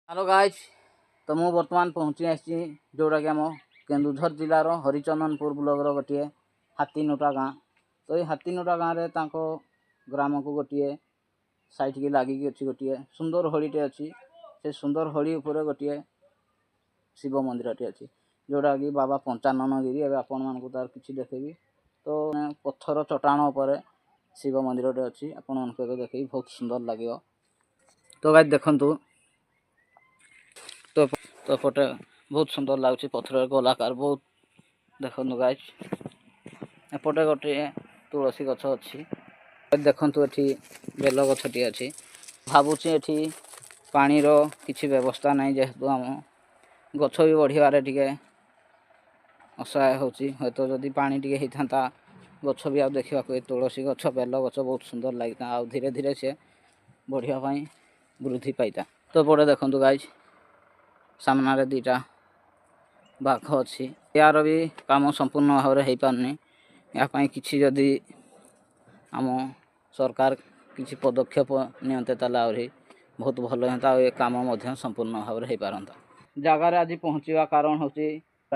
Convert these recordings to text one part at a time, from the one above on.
Hello guys तो मु बर्तमान पहुँची आसी जोटा कि आम केन्दुझर जिलार हरिचंदनपुर ब्लॉक गोटे हाथीनोटा गाँ। तो ये हाथीनोटा गाँव में ग्राम को गोटे साइट की लगिकी अच्छी गोटे सुंदर होड़ीटे अच्छी से सुंदर होड़ी उपर गोटे शिव मंदिरटे अच्छी जोटा कि बाबा पंचानन गिरी एवं आपण मानक तार किसी देखेबी। तो पत्थर चट्टाण उपर शिव मंदिरटे अच्छी आपण मानक देखेबी बहुत सुंदर लगे। तो गाइज देखंतु तो पटे बहुत सुंदर लगुच पत्थर गोलाकार बहुत देखो गाइज एपटे गोटे तुलसी गछ अच्छी देखु ये बेल गछटी अच्छी भावुची ये पानी किसी व्यवस्था नहीं जेहेतु आम गछ भी बढ़िया टे असहाय होती तो जदि पानी टे होता गछ भी आ देखा तुलसी गछ बेल गछ बहुत सुंदर लगता आ धीरे धीरे से बढ़िया वृद्धि पाईता। तो पटे देखु गाइज सामने दीटा बाघ अच्छी यार भी काम संपूर्ण भाव में हो पारनी यापाई किसी जदि आम सरकार किसी पदक्षेप नियंते आहरी बहुत भल होता ये काम संपूर्ण भाव में हो पारता। जगार आज पहुँचवा कारण हूँ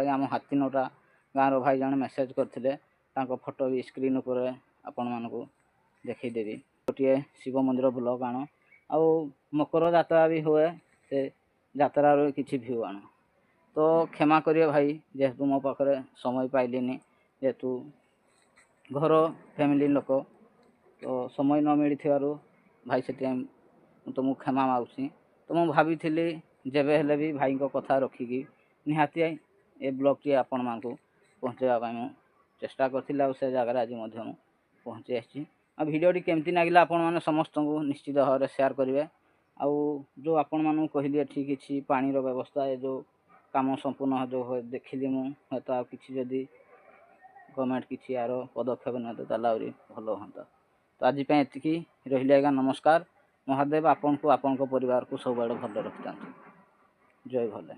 आम हाथीनोटा गाँव भाई जन मेसेज करते फोटो भी स्क्रीन पर आपण मानक देखईदेवी गोटे शिव मंदिर ब्लॉक आण आ मकर जात्रा भी हुए से जात्रार किसी भ्यू आण। तो क्षमा करिए भाई जेहेतु मो पाखे समय पाइलिनी जेहेतु घर फैमिली लोक तो समय न मिली भाई से तुमको क्षमा मागुची। तो मुझे भाभी जेबे हेले भी भाई को कथा रखिकी निहाती ए ब्लॉग टी आपण मानक पहुँचापी चेष्टा करी से जगह आज पहुँची आसी। आ भिडियोटी केमती लगिला आपण मैंने समस्त को निश्चित भाव में शेयर करेंगे। आउ जो आपण मानू कहली एठी किछि पानी रो व्यवस्था है जो काम संपूर्ण जो देखिली मुझे तो किसी जदि गवर्नमेंट किसी यार पदक्षेप नियंते तालावरी भल हाँ। तो आज एतिकी रही आज्ञा नमस्कार। महादेव आपन को परिवार को सब भल रखिता। जय भले।